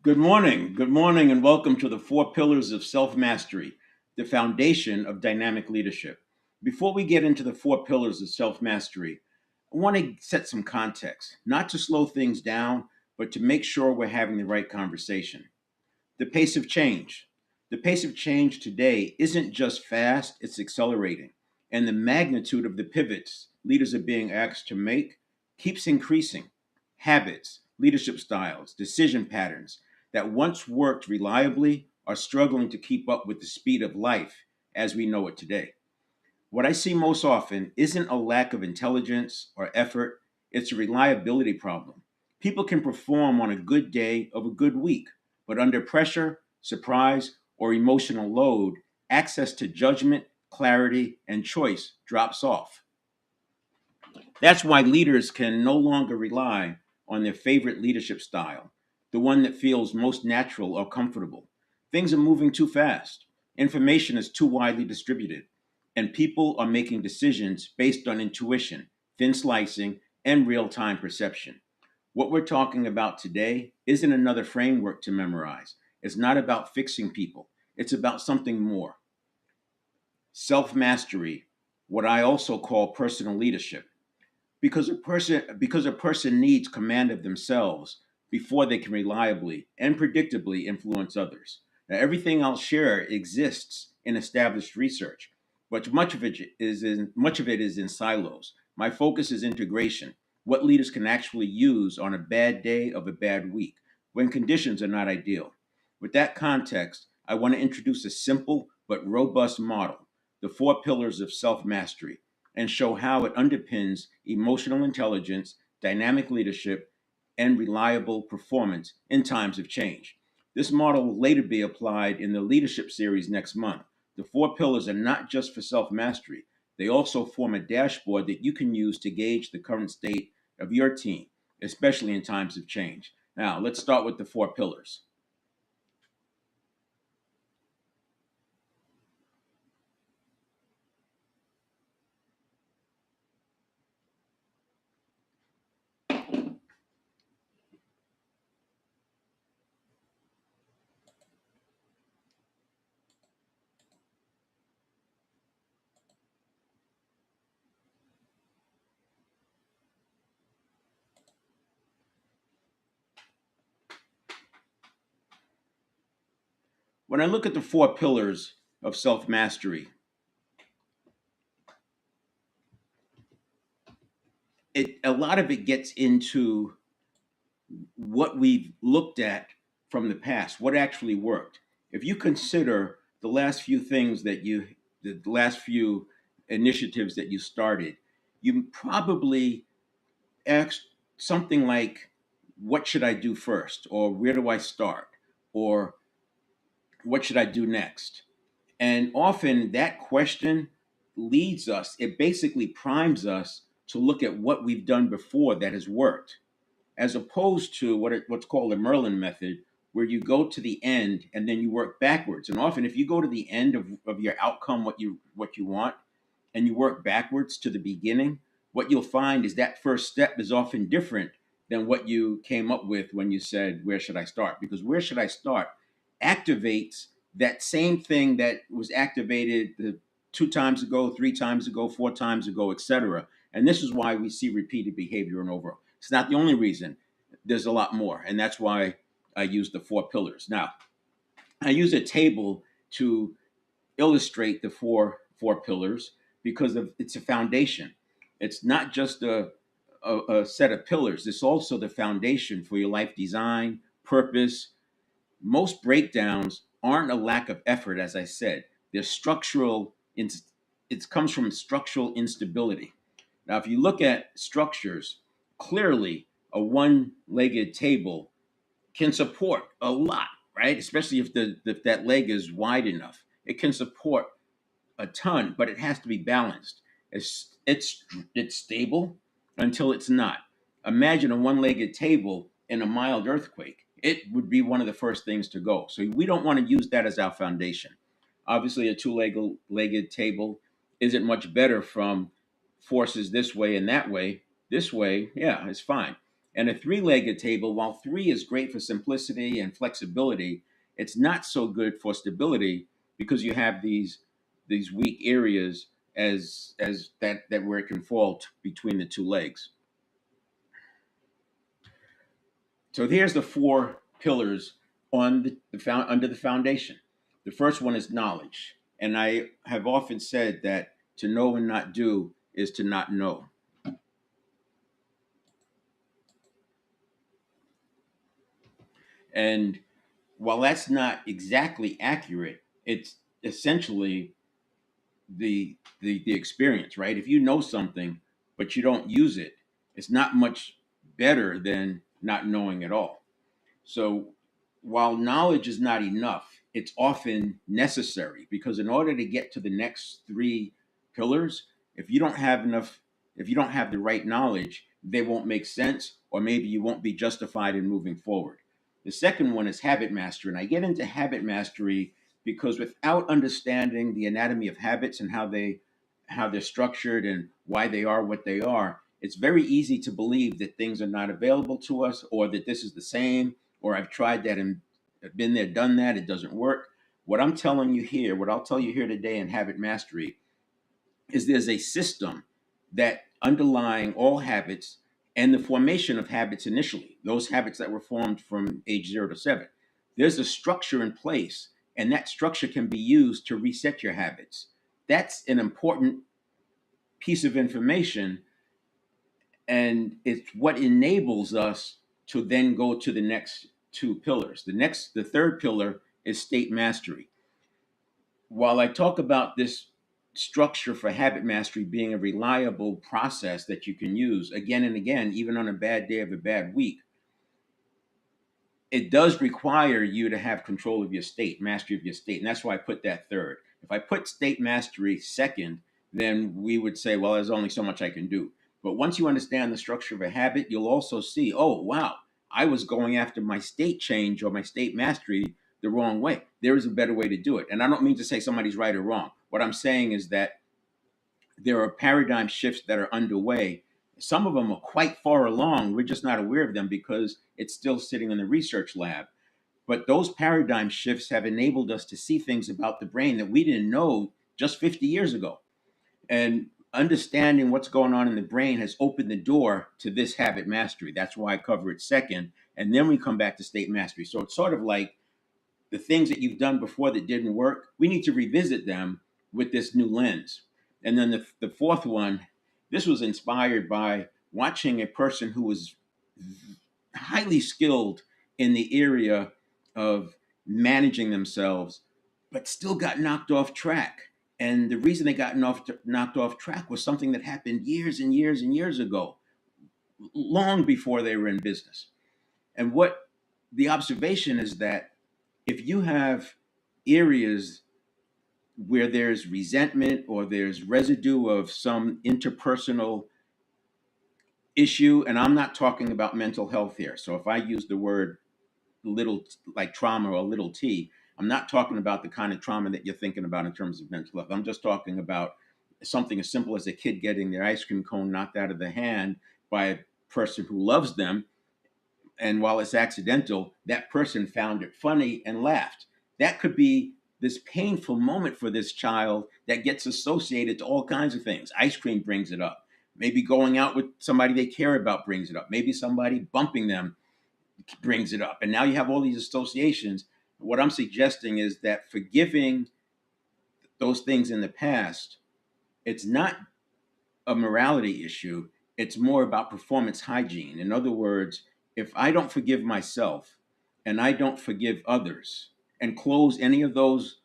Good morning, and welcome to the four pillars of self mastery, the foundation of dynamic leadership. Before we get into the four pillars of self mastery, I want to set some context, not to slow things down, but to make sure we're having the right conversation. The pace of change. The pace of change today isn't just fast, it's accelerating. And the magnitude of the pivots leaders are being asked to make keeps increasing. Habits, leadership styles, decision patterns that once worked reliably are struggling to keep up with the speed of life as we know it today. What I see most often isn't a lack of intelligence or effort, it's a reliability problem. People can perform on a good day of a good week, but under pressure, surprise, or emotional load, access to judgment, clarity, and choice drops off. That's why leaders can no longer rely on their favorite leadership style, the one that feels most natural or comfortable. Things are moving too fast, information is too widely distributed, and people are making decisions based on intuition, thin slicing, and real time perception. What we're talking about today isn't another framework to memorize. It's not about fixing people, it's about something more: self mastery, what I also call personal leadership, because a person needs command of themselves before they can reliably and predictably influence others. Now, everything I'll share exists in established research, but much of it is in silos. My focus is integration, what leaders can actually use on a bad day of a bad week when conditions are not ideal. With that context, I want to introduce a simple but robust model, the four pillars of self mastery, and show how it underpins emotional intelligence, dynamic leadership, and reliable performance in times of change. This model will later be applied in the leadership series next month. The four pillars are not just for self mastery, they also form a dashboard that you can use to gauge the current state of your team, especially in times of change. Now, let's start with the four pillars. When I look at the four pillars of self mastery, a lot of it gets into what we've looked at from the past, what actually worked. If you consider the last few things that the last few initiatives that you started, you probably asked something like, what should I do first? Or where do I start? Or what should I do next? And often that question leads us, it basically primes us to look at what we've done before that has worked, as opposed to what's called the Merlin method, where you go to the end and then you work backwards. And often, if you go to the end of your outcome, what you want, and you work backwards to the beginning, what you'll find is that first step is often different than what you came up with when you said, "Where should I start?" Because where should I start activates that same thing that was activated two times ago, three times ago, four times ago, etc. And this is why we see repeated behavior and over. It's not the only reason. There's a lot more, and that's why I use the four pillars. Now, I use a table to illustrate the four pillars because it's a foundation. It's not just a set of pillars. It's also the foundation for your life design, purpose. Most breakdowns aren't a lack of effort, as I said. They're structural. It comes from structural instability. Now, if you look at structures, clearly a one-legged table can support a lot, right? Especially if that leg is wide enough, it can support a ton, but it has to be balanced. It's stable until it's not. Imagine a one-legged table in a mild earthquake. It would be one of the first things to go. So we don't want to use that as our foundation. Obviously, a two-legged table isn't much better from forces this way and that way. This way, yeah, it's fine. And a three-legged table, while three is great for simplicity and flexibility, it's not so good for stability because you have these weak areas as that where it can fall between the two legs. So here's the four pillars on under the foundation. The first one is knowledge, and I have often said that to know and not do is to not know. And while that's not exactly accurate, it's essentially the experience, right? If you know something but you don't use it, it's not much better than not knowing at all. So while knowledge is not enough, it's often necessary because in order to get to the next three pillars, if you don't have enough, if you don't have the right knowledge, they won't make sense, or maybe you won't be justified in moving forward. The second one is habit mastery. And I get into habit mastery because without understanding the anatomy of habits and how they're structured and why they are what they are, it's very easy to believe that things are not available to us or that this is the same or I've tried that and been there, done that, it doesn't work. What I'm telling you here, what I'll tell you here today in habit mastery is there's a system that underlying all habits and the formation of habits initially, those habits that were formed from age 0 to 7. There's a structure in place, and that structure can be used to reset your habits. That's an important piece of information, and it's what enables us to then go to the next two pillars. The third pillar is state mastery. While I talk about this structure for habit mastery being a reliable process that you can use again and again, even on a bad day of a bad week, it does require you to have control of your state, mastery of your state. And that's why I put that third. If I put state mastery second, then we would say, well, there's only so much I can do. But once you understand the structure of a habit, you'll also see, oh, wow, I was going after my state change or my state mastery the wrong way. There is a better way to do it. And I don't mean to say somebody's right or wrong. What I'm saying is that there are paradigm shifts that are underway. Some of them are quite far along. We're just not aware of them because it's still sitting in the research lab. But those paradigm shifts have enabled us to see things about the brain that we didn't know just 50 years ago. And understanding what's going on in the brain has opened the door to this habit mastery. That's why I cover it second. And then we come back to state mastery. So it's sort of like the things that you've done before that didn't work, we need to revisit them with this new lens. And then the fourth one, this was inspired by watching a person who was highly skilled in the area of managing themselves, but still got knocked off track. And the reason they got knocked off track was something that happened years and years and years ago, long before they were in business. And what the observation is that if you have areas where there's resentment or there's residue of some interpersonal issue, and I'm not talking about mental health here. So if I use the word little, like trauma or little t, I'm not talking about the kind of trauma that you're thinking about in terms of mental health. I'm just talking about something as simple as a kid getting their ice cream cone knocked out of the hand by a person who loves them, and while it's accidental, that person found it funny and laughed. That could be this painful moment for this child that gets associated to all kinds of things. Ice cream brings it up. Maybe going out with somebody they care about brings it up. Maybe somebody bumping them brings it up. And now you have all these associations. What I'm suggesting is that forgiving those things in the past, it's not a morality issue. It's more about performance hygiene. In other words, if I don't forgive myself and I don't forgive others and close any of those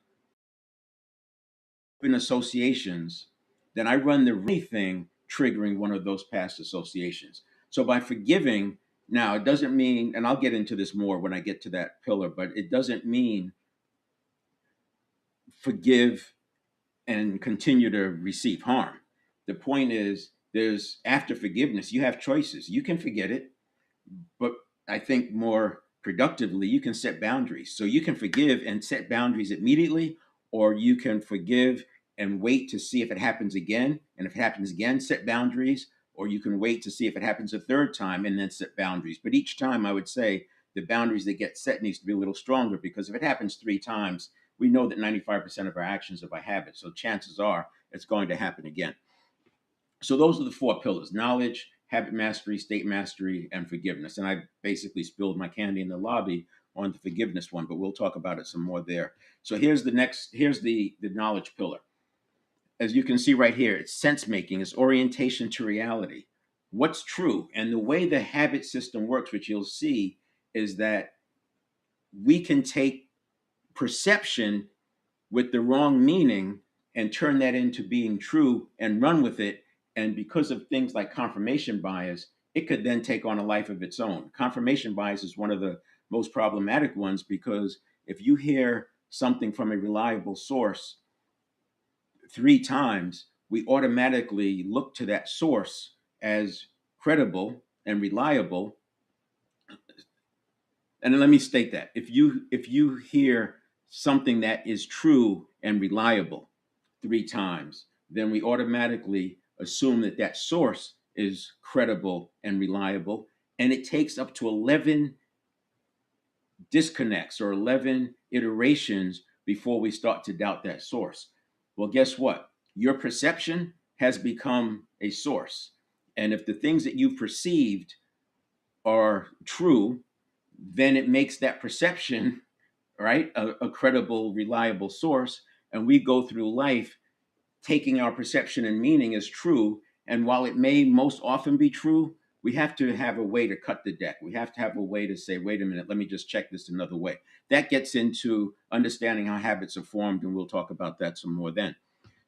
open associations, then I run the thing triggering one of those past associations. So by forgiving, now it doesn't mean, and I'll get into this more when I get to that pillar, but it doesn't mean forgive and continue to receive harm. The point is, there's after forgiveness, you have choices. You can forget it, but I think more productively, you can set boundaries. So you can forgive and set boundaries immediately, or you can forgive and wait to see if it happens again. And if it happens again, set boundaries, or you can wait to see if it happens a third time and then set boundaries. But each time, I would say the boundaries that get set needs to be a little stronger, because if it happens 3 times, we know that 95% of our actions are by habit. So chances are it's going to happen again. So those are the 4 pillars: knowledge, habit mastery, state mastery, and forgiveness. And I basically spilled my candy in the lobby on the forgiveness one, but we'll talk about it some more there. So here's the knowledge pillar. As you can see right here, it's sense making, it's orientation to reality. What's true? And the way the habit system works, which you'll see, is that we can take perception with the wrong meaning and turn that into being true and run with it. And because of things like confirmation bias, it could then take on a life of its own. Confirmation bias is one of the most problematic ones, because if you hear something from a reliable source 3 times, we automatically look to that source as credible and reliable. And let me state that if you hear something that is true and reliable 3 times, then we automatically assume that that source is credible and reliable. And it takes up to 11 disconnects or 11 iterations before we start to doubt that source. Well, guess what? Your perception has become a source. And if the things that you've perceived are true, then it makes that perception, right, a credible, reliable source. And we go through life taking our perception and meaning as true. And while it may most often be true, we have to have a way to cut the deck. We have to have a way to say, wait a minute, let me just check this another way. That gets into understanding how habits are formed, and we'll talk about that some more then.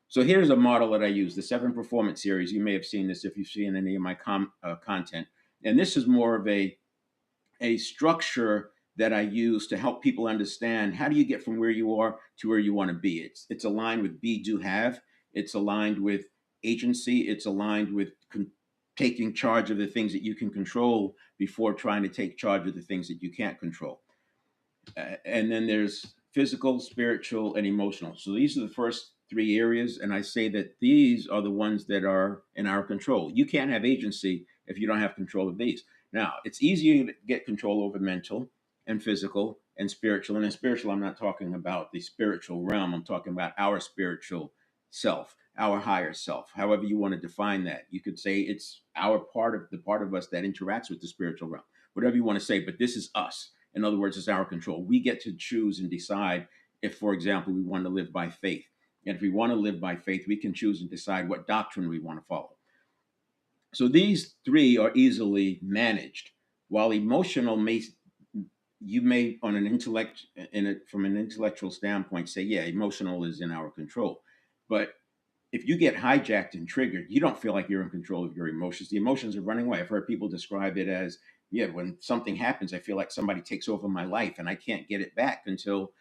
So here's a model that I use, the 7 Performance Series. You may have seen this if you've seen any of my content. And this is more of a structure that I use to help people understand how do you get from where you are to where you want to be. It's aligned with be, do, have. It's aligned with agency. It's aligned with taking charge of the things that you can control before trying to take charge of the things that you can't control. And then there's physical, spiritual, and emotional. So these are the first 3 areas. And I say that these are the ones that are in our control. You can't have agency if you don't have control of these. Now, it's easier to get control over mental and physical and spiritual. And in spiritual, I'm not talking about the spiritual realm. I'm talking about our spiritual self, our higher self, however you want to define that. You could say it's our part of us that interacts with the spiritual realm, whatever you want to say. But this is us. In other words, it's our control. We get to choose and decide if, for example, we want to live by faith. And if we want to live by faith, we can choose and decide what doctrine we want to follow. So these 3 are easily managed. While emotional you may, on an from an intellectual standpoint, say, yeah, emotional is in our control. But if you get hijacked and triggered, you don't feel like you're in control of your emotions. The emotions are running away. I've heard people describe it as, yeah, when something happens, I feel like somebody takes over my life and I can't get it back until,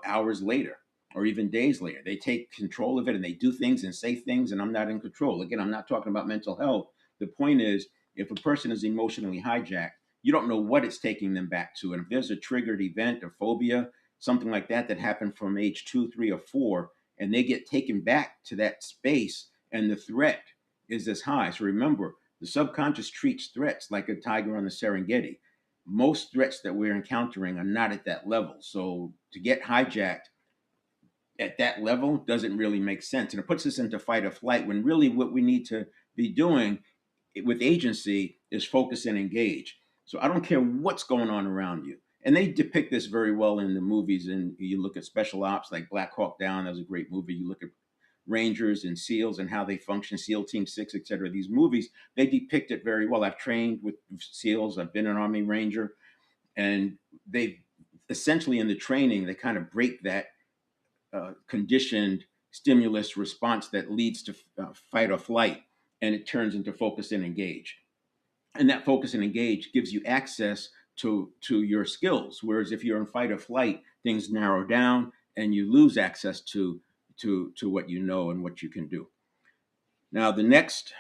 hours later or even days later. They take control of it and they do things and say things, and I'm not in control. Again, I'm not talking about mental health. The point is, if a person is emotionally hijacked, you don't know what it's taking them back to. And if there's a triggered event or phobia, something like that happened from age 2, 3, or 4, and they get taken back to that space, and the threat is as high. So remember, the subconscious treats threats like a tiger on the Serengeti. Most threats that we're encountering are not at that level. So to get hijacked at that level doesn't really make sense. And it puts us into fight or flight, when really what we need to be doing with agency is focus and engage. So I don't care what's going on around you. And they depict this very well in the movies. And you look at special ops like Black Hawk Down, that was a great movie. You look at Rangers and SEALs and how they function, SEAL Team 6, etc. These movies, they depict it very well. I've trained with SEALs. I've been an Army Ranger. And they essentially, in the training, they kind of break that conditioned stimulus response that leads to fight or flight, and it turns into focus and engage. And that focus and engage gives you access to your skills. Whereas if you're in fight or flight, things narrow down and you lose access to what you know and what you can do. Now, the next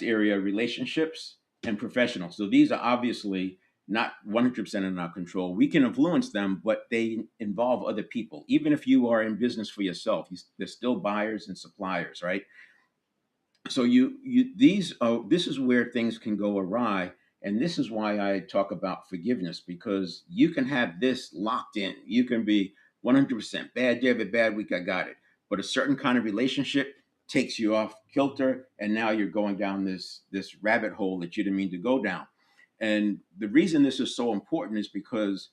area, relationships and professionals. So these are obviously not 100% in our control. We can influence them, but they involve other people. Even if you are in business for yourself, there's still buyers and suppliers, right? So you these this is where things can go awry, and this is why I talk about forgiveness, because you can have this locked in. You can be 100% bad day, have a bad week, I got it. But a certain kind of relationship takes you off kilter, and now you're going down this rabbit hole that you didn't mean to go down. And the reason this is so important is because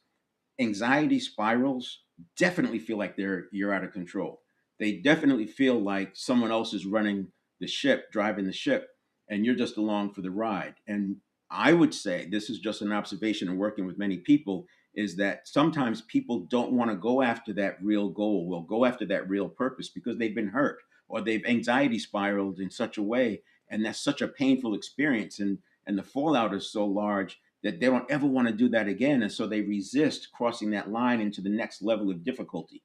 anxiety spirals definitely feel like you're out of control. They definitely feel like someone else is running the ship, driving the ship, and you're just along for the ride. And I would say this is just an observation and working with many people is that sometimes people don't want to go after that real goal, will go after that real purpose because they've been hurt or they've anxiety spiraled in such a way, and that's such a painful experience, and the fallout is so large that they don't ever want to do that again. And so they resist crossing that line into the next level of difficulty.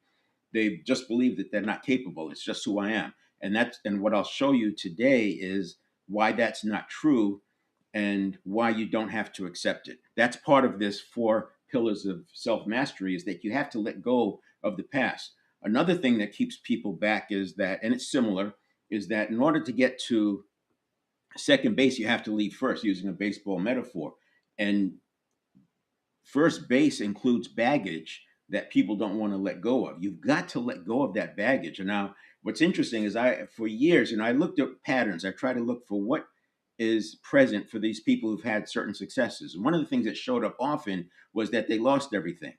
They just believe that they're not capable. It's just who I am. And what I'll show you today is why that's not true and why you don't have to accept it. That's part of this four pillars of self mastery is that you have to let go of the past. Another thing that keeps people back is that, and it's similar, is that in order to get to second base, you have to leave first, using a baseball metaphor. And first base includes baggage that people don't want to let go of. You've got to let go of that baggage. And now, what's interesting is for years, I looked at patterns. I tried to look for what is present for these people who've had certain successes. And one of the things that showed up often was that they lost everything.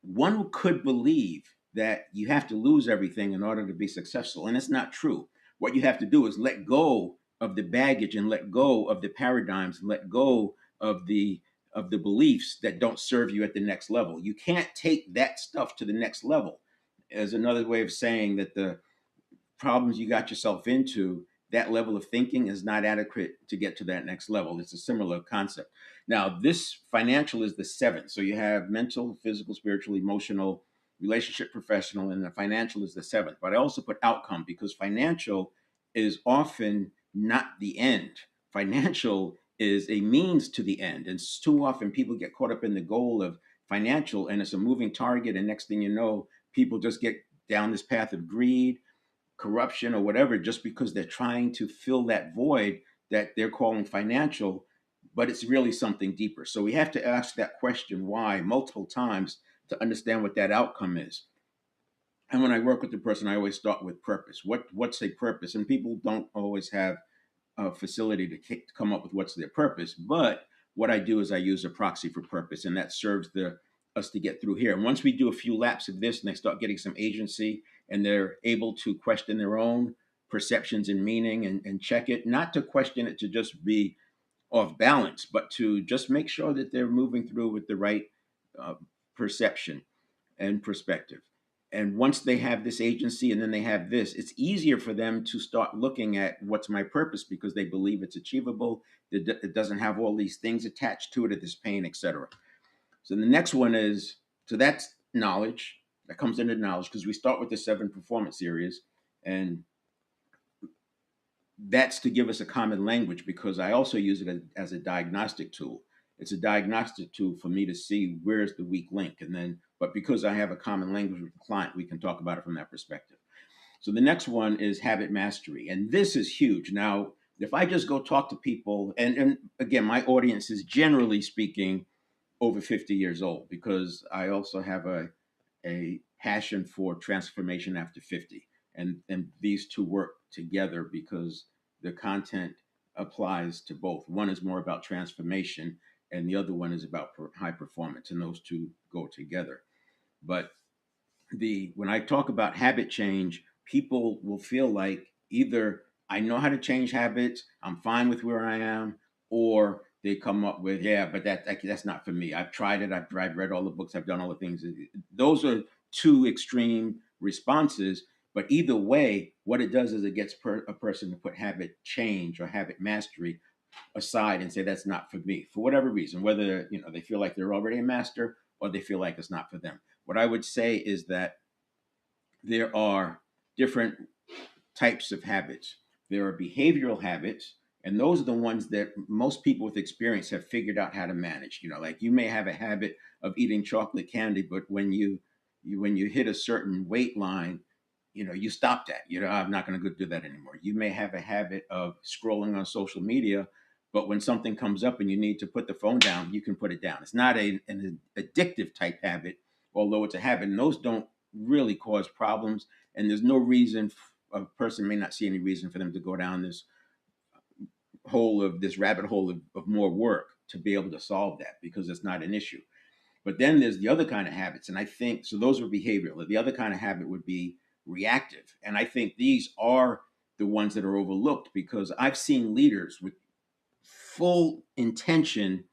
One could believe that you have to lose everything in order to be successful, and it's not true. What you have to do is let go of the baggage and let go of the paradigms and let go of the beliefs that don't serve you at the next level. You can't take that stuff to the next level. As another way of saying that the problems you got yourself into, that level of thinking is not adequate to get to that next level. It's a similar concept. Now, this financial is the seventh. So you have mental, physical, spiritual, emotional, relationship, professional, and the financial is the seventh. But I also put outcome because financial is often not the end. Financial is a means to the end. And too often people get caught up in the goal of financial and it's a moving target. And next thing you know, people just get down this path of greed, corruption, or whatever, just because they're trying to fill that void that they're calling financial, but it's really something deeper. So we have to ask that question why multiple times to understand what that outcome is. And when I work with the person, I always start with purpose. What's a purpose? And people don't always have a facility to come up with what's their purpose. But what I do is I use a proxy for purpose, and that serves the us to get through here. And once we do a few laps of this, and they start getting some agency, and they're able to question their own perceptions and meaning, and check it, not to question it to just be off balance, but to just make sure that they're moving through with the right uh, perception and perspective. And once they have this agency and then they have this, it's easier for them to start looking at what's my purpose because they believe it's achievable. It doesn't have all these things attached to it, or this pain, etc. So the next one is, so that's knowledge. That comes into knowledge because we start with the seven performance areas. And that's to give us a common language because I also use it as a diagnostic tool. It's a diagnostic tool for me to see where's the weak link. And then, but because I have a common language with the client, we can talk about it from that perspective. So the next one is habit mastery. And this is huge. Now, if I just go talk to people, and again, my audience is generally speaking over 50 years old because I also have a passion for transformation after 50. And these two work together because the content applies to both. One is more about transformation, and the other one is about high performance, and those two go together. But the when I talk about habit change, people will feel like either I know how to change habits, I'm fine with where I am, or they come up with, yeah, but that's not for me. I've tried it. I've read all the books. I've done all the things. Those are two extreme responses. But either way, what it does is it gets a person to put habit change or habit mastery aside and say that's not for me for whatever reason, whether they feel like they're already a master or they feel like it's not for them. What I would say is that there are different types of habits. There are behavioral habits, and those are the ones that most people with experience have figured out how to manage. Like you may have a habit of eating chocolate candy, but when you hit a certain weight line, you stop that. I'm not going to go do that anymore. You may have a habit of scrolling on social media, but when something comes up and you need to put the phone down, you can put it down. It's not an addictive type habit, although it's a habit, and those don't really cause problems. And there's no reason, a person may not see any reason for them to go down this rabbit hole of more work to be able to solve that, because it's not an issue. But then there's the other kind of habits. And I think, so those are behavioral. The other kind of habit would be reactive. And I think these are the ones that are overlooked, because I've seen leaders with full intention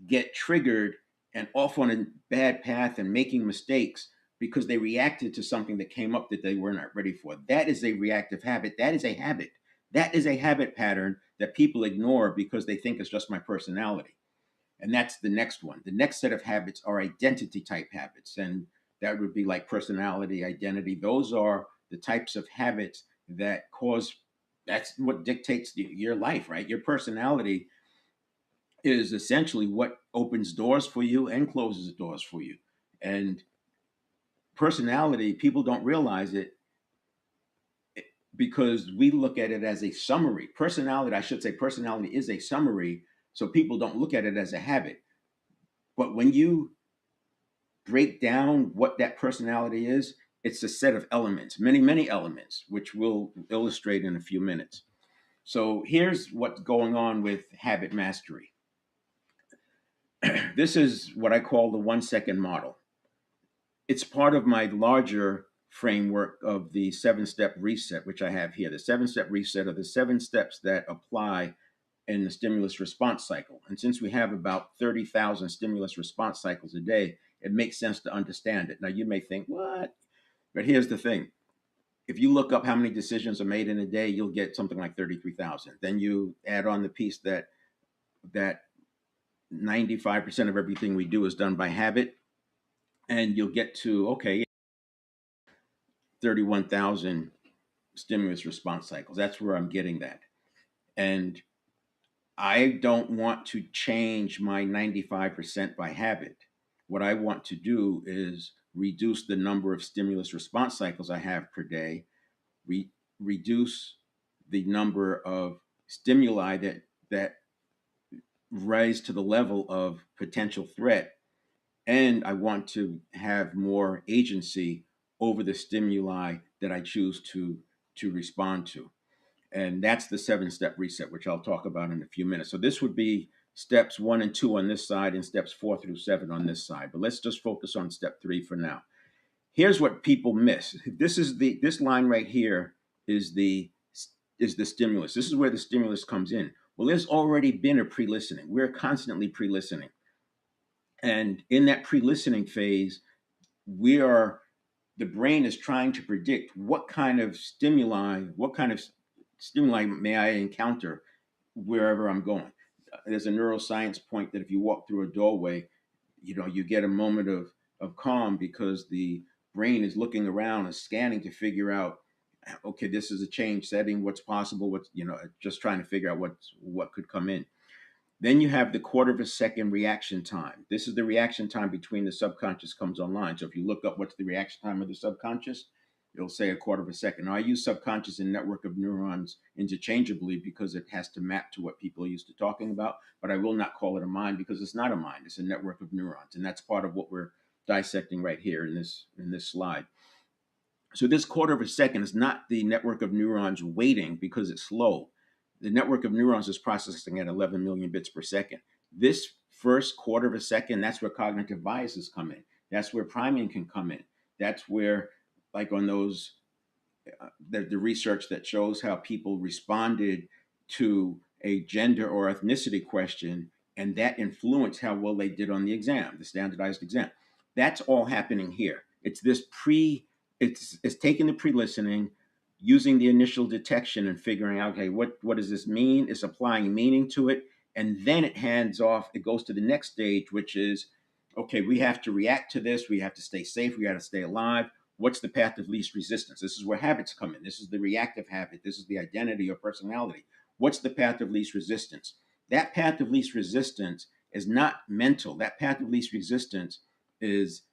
get triggered and off on a bad path and making mistakes because they reacted to something that came up that they were not ready for. That is a reactive habit. That is a habit. That is a habit pattern that people ignore because they think it's just my personality. And that's the next one. The next set of habits are identity type habits. And that would be like personality, identity. Those are the types of habits that cause, that's what dictates your life, right? Your personality is essentially what opens doors for you and closes doors for you. And personality, people don't realize it because we look at it as a summary. Personality, I should say, personality is a summary, so people don't look at it as a habit. But when you break down what that personality is, it's a set of elements, many, many elements, which we'll illustrate in a few minutes. So here's what's going on with habit mastery. This is what I call the 1 second model. It's part of my larger framework of the 7 step reset, which I have here. The 7 step reset are the 7 steps that apply in the stimulus response cycle. And since we have about 30,000 stimulus response cycles a day, it makes sense to understand it. Now, you may think, what? But here's the thing. If you look up how many decisions are made in a day, you'll get something like 33,000. Then you add on the piece that 95% of everything we do is done by habit, and you'll get to, okay, 31,000 stimulus response cycles. That's where I'm getting that. And I don't want to change my 95% by habit. What I want to do is reduce the number of stimulus response cycles I have per day, reduce the number of stimuli that rise to the level of potential threat, and I want to have more agency over the stimuli that I choose to respond to. And that's the 7 step reset, which I'll talk about in a few minutes. So this would be steps 1 and 2 on this side and steps 4 through 7 on this side. But let's just focus on step 3 for now. Here's what people miss. This line right here is the stimulus. This is where the stimulus comes in. Well, there's already been a pre-listening. We're constantly pre-listening. And in that pre-listening phase, the brain is trying to predict what kind of stimuli may I encounter wherever I'm going. There's a neuroscience point that if you walk through a doorway, you get a moment of calm because the brain is looking around and scanning to figure out, okay, this is a change setting, what's possible, just trying to figure out what could come in. Then you have the 1/4 second reaction time. This is the reaction time between the subconscious comes online. So if you look up what's the reaction time of the subconscious, it'll say 1/4 second. Now I use subconscious and network of neurons interchangeably because it has to map to what people are used to talking about, but I will not call it a mind because it's not a mind, it's a network of neurons. And that's part of what we're dissecting right here in this slide. So this 1/4 second is not the network of neurons waiting because it's slow. The network of neurons is processing at 11 million bits per second. This first 1/4 second, that's where cognitive biases come in. That's where priming can come in. That's where, like on those, the research that shows how people responded to a gender or ethnicity question, and that influenced how well they did on the exam, the standardized exam. That's all happening here. It's taking the pre-listening, using the initial detection and figuring out, okay, what does this mean? It's applying meaning to it. And then it hands off, it goes to the next stage, which is, okay, we have to react to this. We have to stay safe. We got to stay alive. What's the path of least resistance? This is where habits come in. This is the reactive habit. This is the identity or personality. What's the path of least resistance? That path of least resistance is not mental. That path of least resistance is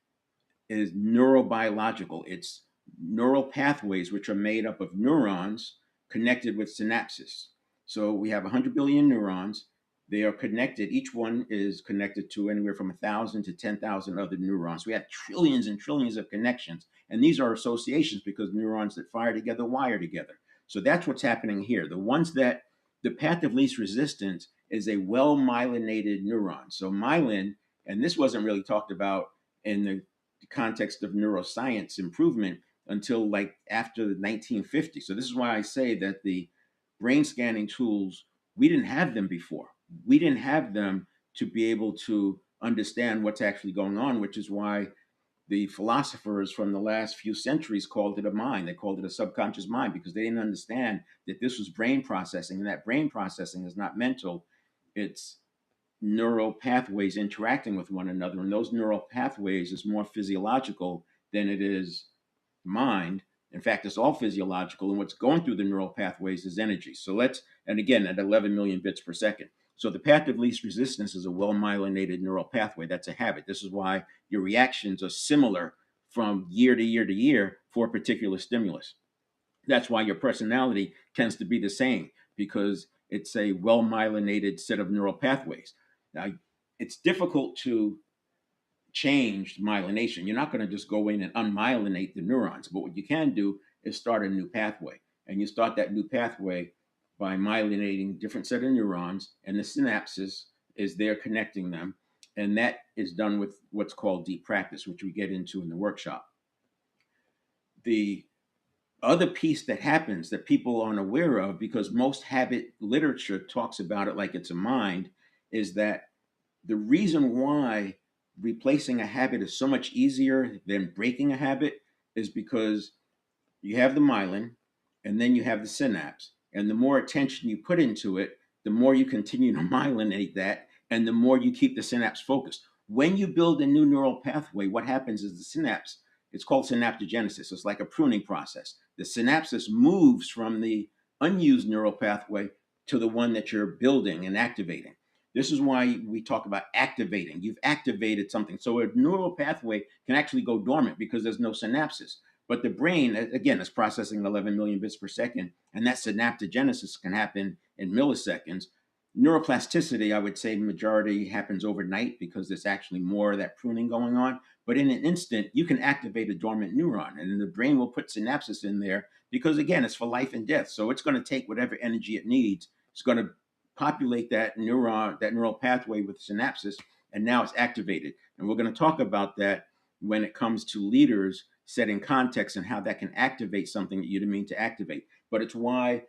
neurobiological. It's neural pathways, which are made up of neurons connected with synapses. So we have 100 billion neurons. They are connected. Each one is connected to anywhere from 1,000 to 10,000 other neurons. We have trillions and trillions of connections. And these are associations because neurons that fire together wire together. So that's what's happening here. The path of least resistance is a well myelinated neuron. So myelin, and this wasn't really talked about in the context of neuroscience improvement until like after the 1950s. So this is why I say that the brain scanning tools, we didn't have them before. We didn't have them to be able to understand what's actually going on, which is why the philosophers from the last few centuries called it a mind. They called it a subconscious mind because they didn't understand that this was brain processing, and that brain processing is not mental. It's neural pathways interacting with one another, and those neural pathways is more physiological than it is mind. In fact, it's all physiological, and what's going through the neural pathways is energy. So and again, at 11 million bits per second. So the path of least resistance is a well myelinated neural pathway. That's a habit. This is why your reactions are similar from year to year to year for a particular stimulus. That's why your personality tends to be the same because it's a well myelinated set of neural pathways. Now, it's difficult to change myelination. You're not going to just go in and unmyelinate the neurons, but what you can do is start a new pathway. And you start that new pathway by myelinating different set of neurons, and the synapses is there connecting them. And that is done with what's called deep practice, which we get into in the workshop. The other piece that happens that people aren't aware of, because most habit literature talks about it like it's a mind, is that the reason why replacing a habit is so much easier than breaking a habit is because you have the myelin and then you have the synapse. And the more attention you put into it, the more you continue to myelinate that and the more you keep the synapse focused. When you build a new neural pathway, what happens is the synapse, it's called synaptogenesis. It's like a pruning process. The synapses moves from the unused neural pathway to the one that you're building and activating. This is why we talk about activating. You've activated something. So a neural pathway can actually go dormant because there's no synapses. But the brain, again, is processing 11 million bits per second, and that synaptogenesis can happen in milliseconds. Neuroplasticity, I would say, majority happens overnight because there's actually more of that pruning going on. But in an instant, you can activate a dormant neuron, and the brain will put synapses in there because, again, it's for life and death. So it's going to take whatever energy it needs. It's going to populate that neuron, that neural pathway with synapses, and now it's activated. And we're going to talk about that when it comes to leaders setting context and how that can activate something that you didn't mean to activate. But it's why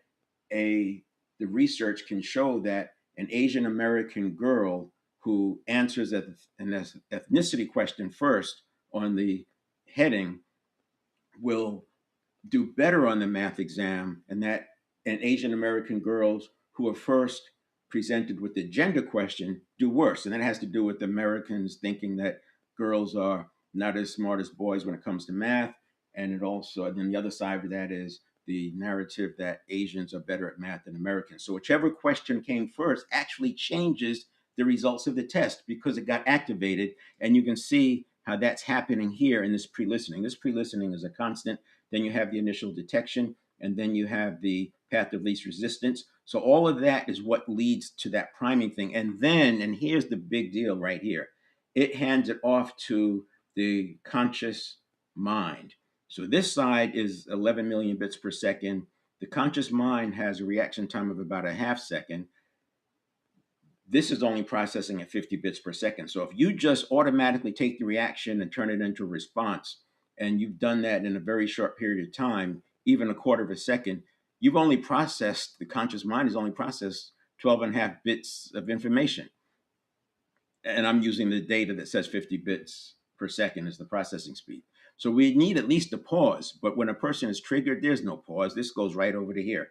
a the research can show that an Asian American girl who answers an ethnicity question first on the heading will do better on the math exam, and Asian American girls who are first presented with the gender question do worse. And that has to do with Americans thinking that girls are not as smart as boys when it comes to math. And it also, and then the other side of that is the narrative that Asians are better at math than Americans. So whichever question came first actually changes the results of the test because it got activated. And you can see how that's happening here in this pre-listening. This pre-listening is a constant. Then you have the initial detection, and then you have the path of least resistance. So all of that is what leads to that priming thing. And then, and here's the big deal right here, it hands it off to the conscious mind. So this side is 11 million bits per second. The conscious mind has a reaction time of about a half second. This is only processing at 50 bits per second. So if you just automatically take the reaction and turn it into a response, and you've done that in a very short period of time, even a quarter of a second, you've only processed, the conscious mind has only processed 12 and a half bits of information. And I'm using the data that says 50 bits per second is the processing speed. So we need at least a pause. But when a person is triggered, there's no pause. This goes right over to here.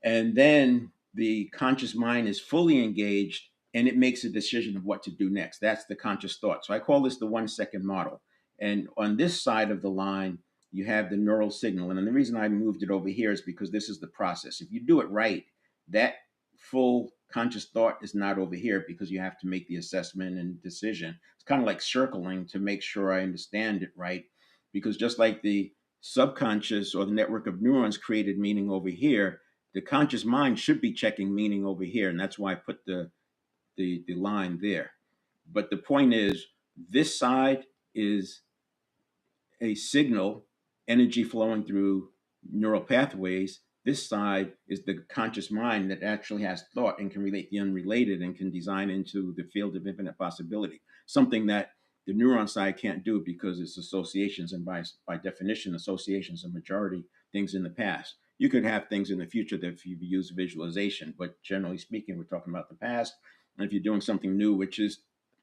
And then the conscious mind is fully engaged and it makes a decision of what to do next. That's the conscious thought. So I call this the 1 second model. And on this side of the line, you have the neural signal. And the reason I moved it over here is because this is the process. If you do it right, that full conscious thought is not over here because you have to make the assessment and decision. It's kind of like circling to make sure I understand it right. Because just like the subconscious or the network of neurons created meaning over here. The conscious mind should be checking meaning over here, and that's why I put the line there. But the point is, this side is a signal, energy flowing through neural pathways. This side is the conscious mind that actually has thought and can relate the unrelated and can design into the field of infinite possibility. Something that the neuron side can't do because it's associations, and by definition, associations are majority things in the past. You could have things in the future that if you use visualization, but generally speaking, we're talking about the past. And if you're doing something new, which is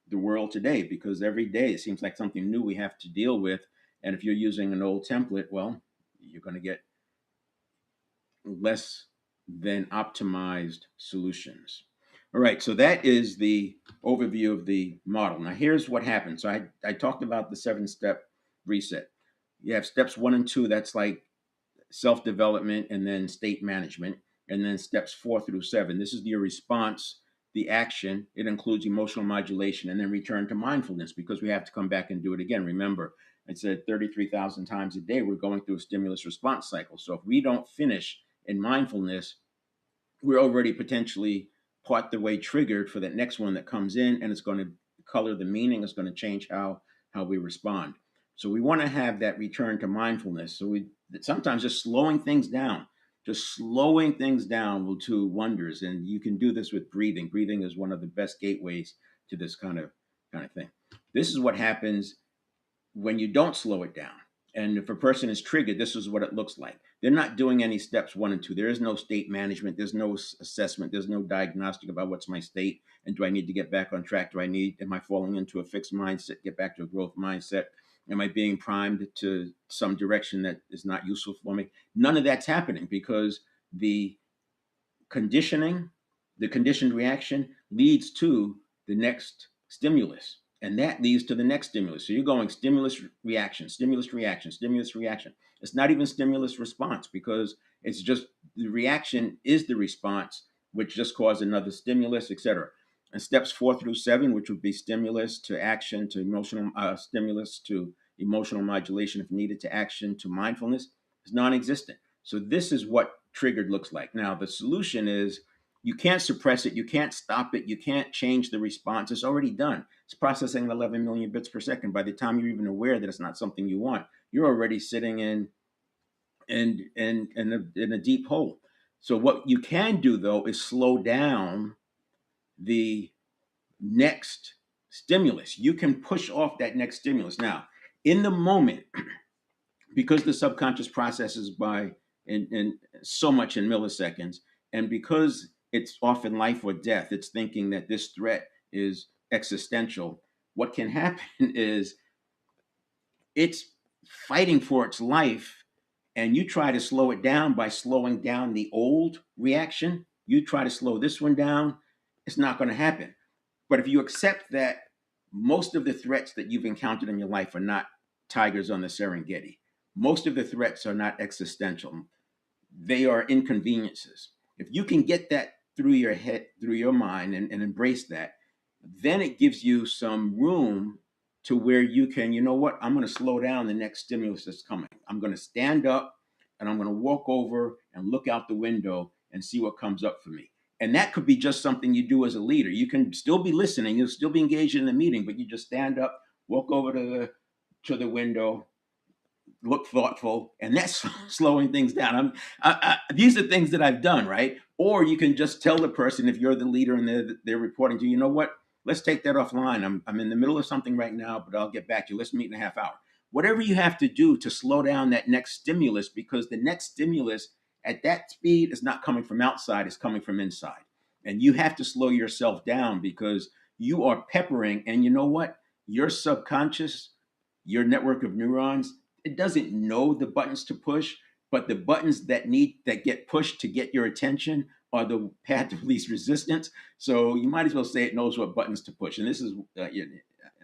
the world today, because every day it seems like something new we have to deal with, and if you're using an old template, well, you're going to get less than optimized solutions. All right, so that is the overview of the model. Now, here's what happens. So I talked about the 7-step reset. You have steps 1 and 2, that's like self development and then state management, and then steps 4 through 7. This is your response, the action. It includes emotional modulation and then return to mindfulness because we have to come back and do it again. Remember, I said 33,000 times a day we're going through a stimulus response cycle. So if we don't finish in mindfulness, we're already potentially part the way triggered for that next one that comes in, and it's going to color the meaning. It's going to change how we respond. So we want to have that return to mindfulness. So we sometimes just slowing things down will do wonders. And you can do this with breathing. Breathing is one of the best gateways to this kind of thing. This is what happens when you don't slow it down. And if a person is triggered, this is what it looks like. They're not doing any steps 1 and 2. There is no state management. There's no assessment. There's no diagnostic about what's my state and do I need to get back on track? Am I falling into a fixed mindset, get back to a growth mindset? Am I being primed to some direction that is not useful for me? None of that's happening because the conditioning, the conditioned reaction leads to the next stimulus. And that leads to the next stimulus. So you're going stimulus, reaction, stimulus, reaction, stimulus, reaction. It's not even stimulus response because it's just the reaction is the response, which just caused another stimulus, etc. And steps 4 through 7, which would be stimulus to action to emotional stimulus to emotional modulation if needed to action to mindfulness, is non-existent. So this is what triggered looks like. Now, the solution is you can't suppress it, you can't stop it, you can't change the response. It's already done. It's processing 11 million bits per second. By the time you're even aware that it's not something you want, you're already sitting in a deep hole. So what you can do though is slow down the next stimulus. You can push off that next stimulus. Now, in the moment, because the subconscious processes by in so much in milliseconds, and because it's often life or death, it's thinking that this threat is existential. What can happen is it's fighting for its life, and you try to slow it down by slowing down the old reaction. You try to slow this one down, it's not going to happen. But if you accept that most of the threats that you've encountered in your life are not tigers on the Serengeti, most of the threats are not existential, they are inconveniences. If you can get that through your head, through your mind, and embrace that, then it gives you some room to where you can, you know what, I'm going to slow down the next stimulus that's coming. I'm going to stand up and I'm going to walk over and look out the window and see what comes up for me. And that could be just something you do as a leader. You can still be listening, you'll still be engaged in the meeting, but you just stand up, walk over to the window, look thoughtful, and that's slowing things down. These are things that I've done, right? Or you can just tell the person, if you're the leader and they're reporting to you, you know what? Let's take that offline. I'm in the middle of something right now, but I'll get back to you. Let's meet in a half hour. Whatever you have to do to slow down that next stimulus, because the next stimulus at that speed is not coming from outside, it's coming from inside. And you have to slow yourself down because you are peppering, and you know what? Your subconscious, your network of neurons, it doesn't know the buttons to push, but the buttons that get pushed to get your attention are the path of least resistance. So you might as well say it knows what buttons to push. And this is I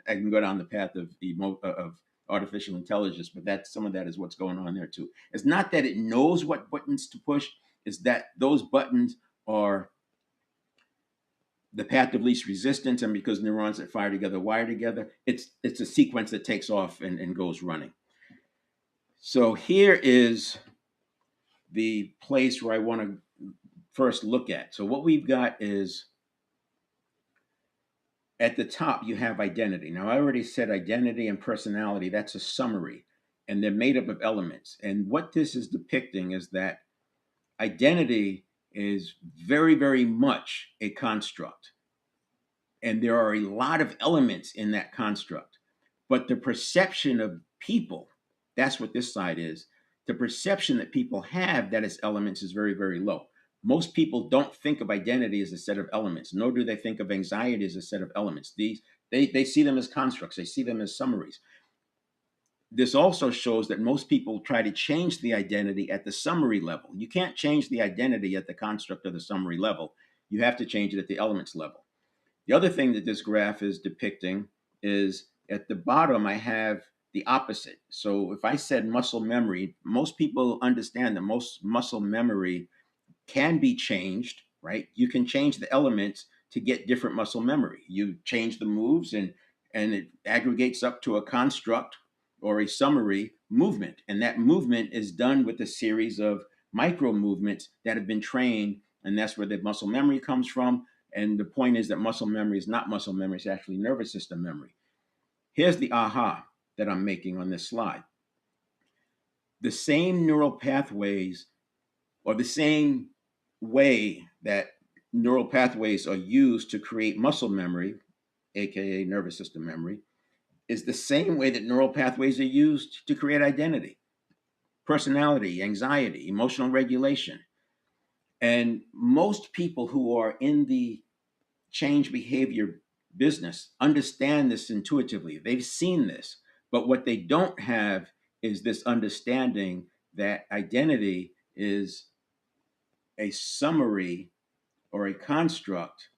can go down the path of artificial intelligence, but that some of that is what's going on there too. It's not that it knows what buttons to push; it's that those buttons are the path of least resistance, and because neurons that fire together wire together, it's a sequence that takes off and goes running. So here is the place where I want to first look at. So what we've got is at the top, you have identity. Now, I already said identity and personality, that's a summary, and they're made up of elements. And what this is depicting is that identity is very, very much a construct. And there are a lot of elements in that construct. But the perception of people, that's what this side is. The perception that people have that its elements is very, very low. Most people don't think of identity as a set of elements, nor do they think of anxiety as a set of elements. They see them as constructs, they see them as summaries. This also shows that most people try to change the identity at the summary level. You can't change the identity at the construct of the summary level. You have to change it at the elements level. The other thing that this graph is depicting is at the bottom, I have the opposite. So if I said muscle memory, most people understand that most muscle memory can be changed, right? You can change the elements to get different muscle memory. You change the moves and it aggregates up to a construct or a summary movement. And that movement is done with a series of micro movements that have been trained. And that's where the muscle memory comes from. And the point is that muscle memory is not muscle memory, it's actually nervous system memory. Here's the aha that I'm making on this slide. The same neural pathways or the same way that neural pathways are used to create muscle memory, aka nervous system memory, is the same way that neural pathways are used to create identity, personality, anxiety, emotional regulation. And most people who are in the change behavior business understand this intuitively. They've seen this. But what they don't have is this understanding that identity is a summary or a construct.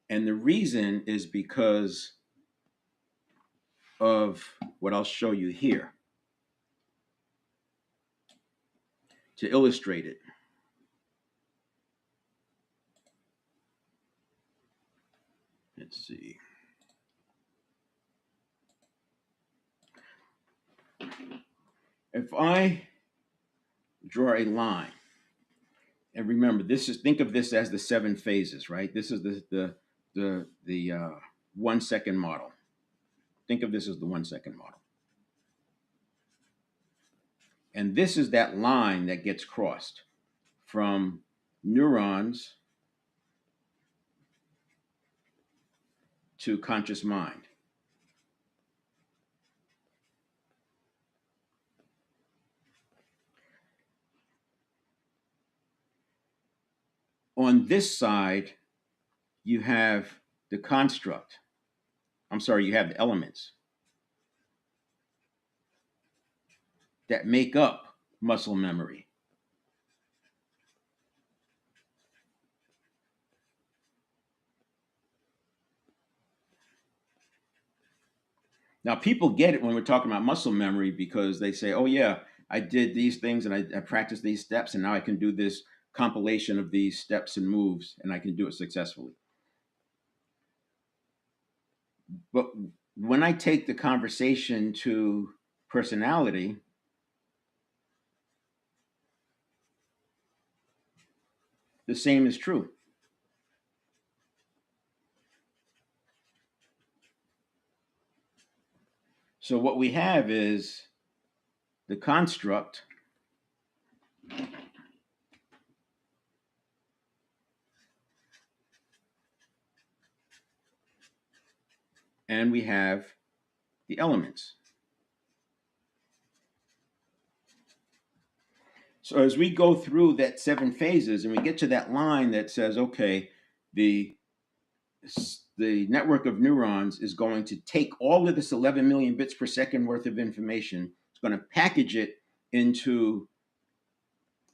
And the reason is because of what I'll show you here to illustrate it. Let's see. If I draw a line, and remember, think of this as the 7 phases, right? This is the 1 second model. Think of this as the 1 second model. And this is that line that gets crossed from neurons to conscious mind. On this side, you have the construct. You have the elements that make up muscle memory. Now, people get it when we're talking about muscle memory because they say, oh, yeah, I did these things and I practiced these steps, and now I can do this compilation of these steps and moves, and I can do it successfully. But when I take the conversation to personality, the same is true. So, what we have is the construct and we have the elements. So as we go through that 7 phases and we get to that line that says, okay, the the network of neurons is going to take all of this 11 million bits per second worth of information, it's going to package it into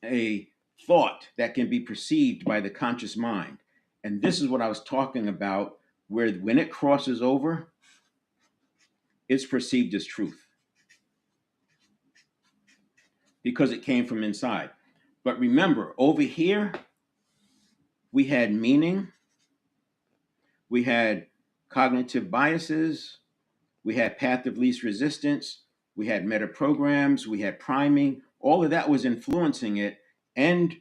a thought that can be perceived by the conscious mind. And this is what I was talking about, where when it crosses over, it's perceived as truth because it came from inside. But remember, over here, we had meaning, we had cognitive biases, we had path of least resistance, we had meta programs, we had priming, all of that was influencing it. And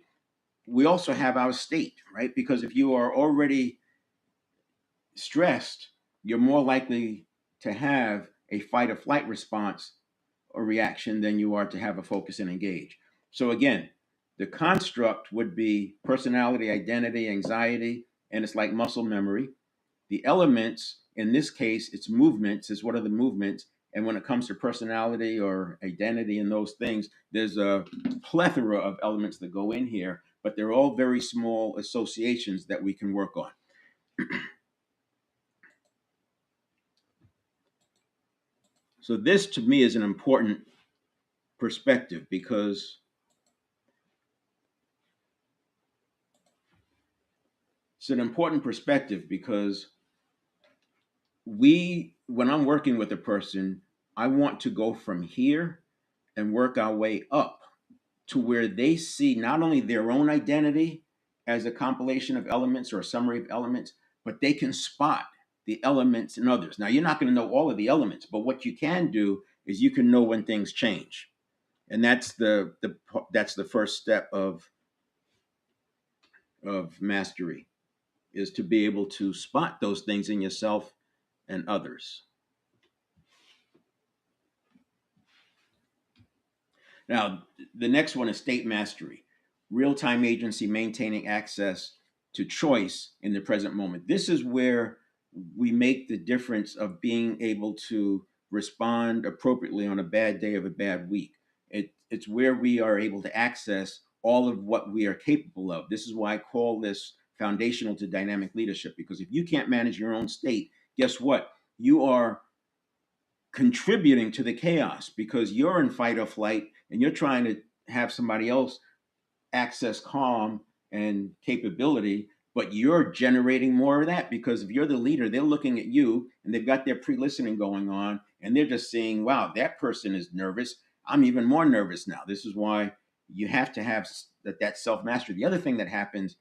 we also have our state, right? Because if you are already stressed, you're more likely to have a fight or flight response or reaction than you are to have a focus and engage. So again, the construct would be personality, identity, anxiety, and it's like muscle memory. The elements, in this case, it's movements, is what are the movements. And when it comes to personality or identity and those things, there's a plethora of elements that go in here, but they're all very small associations that we can work on. So this to me is an important perspective because it's an important perspective because when I'm working with a person, I want to go from here and work our way up to where they see not only their own identity as a compilation of elements or a summary of elements, but they can spot the elements in others. Now, you're not going to know all of the elements, but what you can do is you can know when things change, and that's the first step of mastery is to be able to spot those things in yourself and others. Now, the next one is state mastery, real time agency, maintaining access to choice in the present moment. This is where we make the difference of being able to respond appropriately on a bad day of a bad week. It's where we are able to access all of what we are capable of. This is why I call this foundational to dynamic leadership, because if you can't manage your own state, guess what? You are contributing to the chaos because you're in fight or flight and you're trying to have somebody else access calm and capability, but you're generating more of that because if you're the leader, they're looking at you and they've got their pre-listening going on and they're just seeing, wow, that person is nervous. I'm even more nervous now. This is why you have to have that self-mastery. The other thing that happens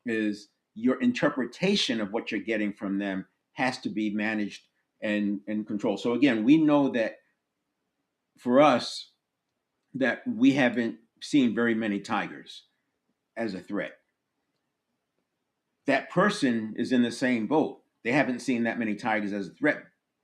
is your interpretation of what you're getting from them has to be managed and controlled. So again, we know that for us that we haven't seen very many tigers as a threat. That person is in the same boat. They haven't seen that many tigers as a threat.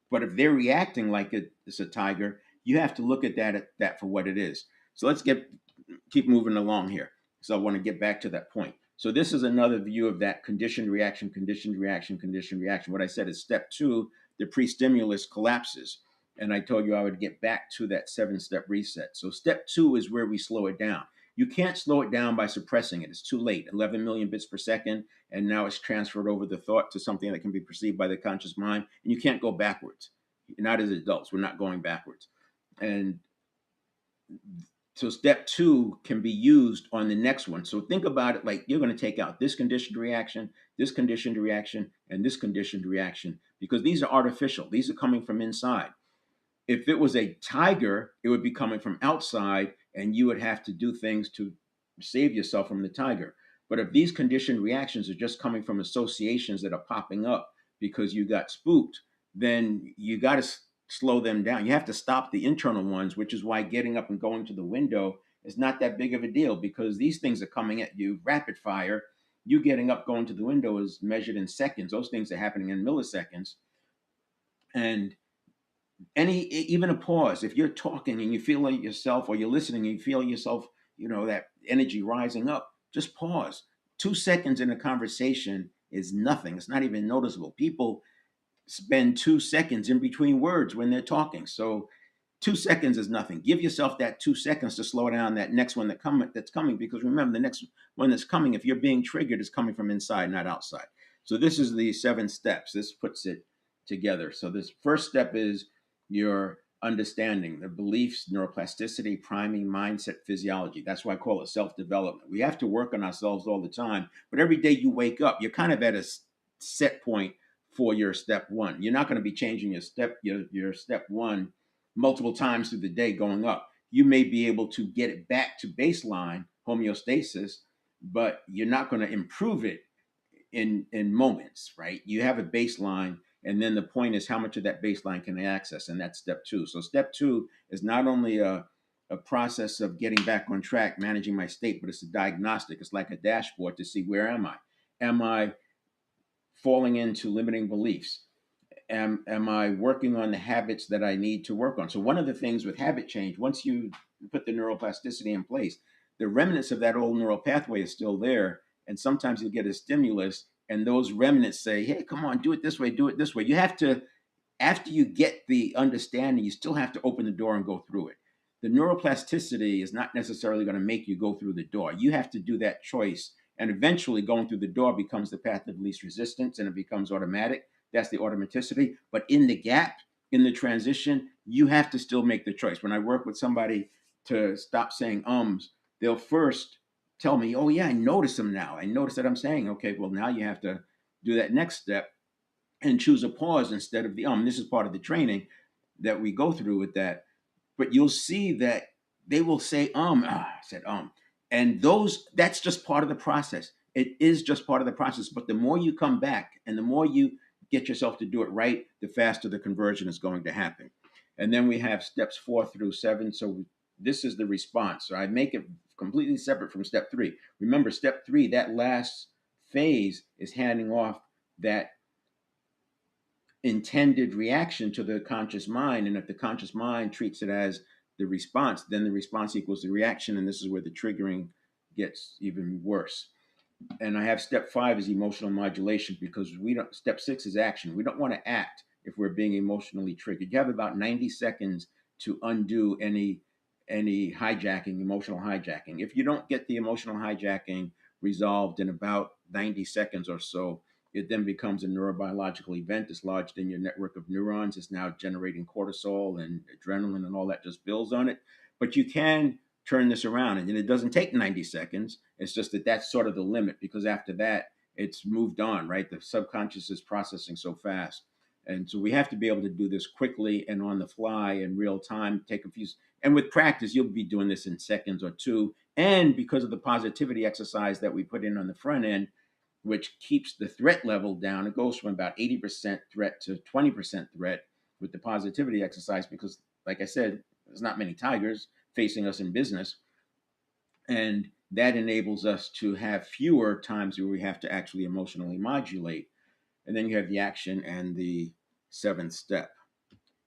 But if they're reacting like it's a tiger, you have to look at that for what it is. So let's keep moving along here. So I want to get back to that point. So this is another view of that conditioned reaction, conditioned reaction, conditioned reaction. What I said is step two, the pre-stimulus collapses. And I told you I would get back to that 7-step reset. So step two is where we slow it down. You can't slow it down by suppressing it. It's too late. 11 million bits per second, and now it's transferred over the thought to something that can be perceived by the conscious mind, and you can't go backwards. Not as adults. We're not going backwards. And so step two can be used on the next one. So think about it like you're going to take out this conditioned reaction, this conditioned reaction, and this conditioned reaction because these are artificial. These are coming from inside. If it was a tiger, it would be coming from outside, and you would have to do things to save yourself from the tiger. But if these conditioned reactions are just coming from associations that are popping up because you got spooked, then you got to slow them down. You have to stop the internal ones, which is why getting up and going to the window is not that big of a deal because these things are coming at you rapid fire. You getting up, going to the window is measured in seconds. Those things are happening in milliseconds. And even a pause, if you're talking and you feel like yourself or you're listening and you feel yourself, that energy rising up, just pause. 2 seconds in a conversation is nothing. It's not even noticeable. People spend 2 seconds in between words when they're talking. So 2 seconds is nothing. Give yourself that 2 seconds to slow down that next one that's coming, because remember, the next one that's coming, if you're being triggered, is coming from inside, not outside. So this is the 7 steps. This puts it together. So this first step is your understanding, the beliefs, neuroplasticity, priming, mindset, physiology. That's why I call it self-development. We have to work on ourselves all the time, but every day you wake up, you're kind of at a set point for your step one. You're not going to be changing your step one multiple times through the day going up. You may be able to get it back to baseline homeostasis, but you're not going to improve it in moments, right? You have a baseline And then the point is, how much of that baseline can I access? And that's step two. So step two is not only a process of getting back on track, managing my state, but it's a diagnostic. It's like a dashboard to see, where am I? Am I falling into limiting beliefs? Am I working on the habits that I need to work on? So one of the things with habit change, once you put the neuroplasticity in place, the remnants of that old neural pathway is still there. And sometimes you get a stimulus and those remnants say, hey, come on, do it this way, do it this way. You have to, after you get the understanding, you still have to open the door and go through it. The neuroplasticity is not necessarily going to make you go through the door. You have to do that choice. And eventually, going through the door becomes the path of least resistance and it becomes automatic. That's the automaticity. But in the gap, in the transition, you have to still make the choice. When I work with somebody to stop saying ums, they'll first tell me, oh, yeah, I notice them now. I notice that I'm saying, okay, well, now you have to do that next step and choose a pause instead of the This is part of the training that we go through with that. But you'll see that they will say I said and that's just part of the process. It is just part of the process. But the more you come back and the more you get yourself to do it right, the faster the conversion is going to happen. And then we have steps 4 through 7. So this is the response. So I make it completely separate from step 3. Remember, step 3, that last phase is handing off that intended reaction to the conscious mind. And if the conscious mind treats it as the response, then the response equals the reaction. And this is where the triggering gets even worse. And I have step 5 is emotional modulation, because we don't, step 6 is action. We don't want to act if we're being emotionally triggered. You have about 90 seconds to undo any hijacking, emotional hijacking. If you don't get the emotional hijacking resolved in about 90 seconds or so, it then becomes a neurobiological event. It's lodged in your network of neurons. It's now generating cortisol and adrenaline, and all that just builds on it. But you can turn this around, and it doesn't take 90 seconds. It's just that that's sort of the limit, because after that, it's moved on, right? The subconscious is processing so fast. And so we have to be able to do this quickly and on the fly in real time, take a few, and with practice, you'll be doing this in seconds or two. And because of the positivity exercise that we put in on the front end, which keeps the threat level down. It goes from about 80% threat to 20% threat with the positivity exercise, because, like I said, there's not many tigers facing us in business. And that enables us to have fewer times where we have to actually emotionally modulate. And then you have the action and the 7th step.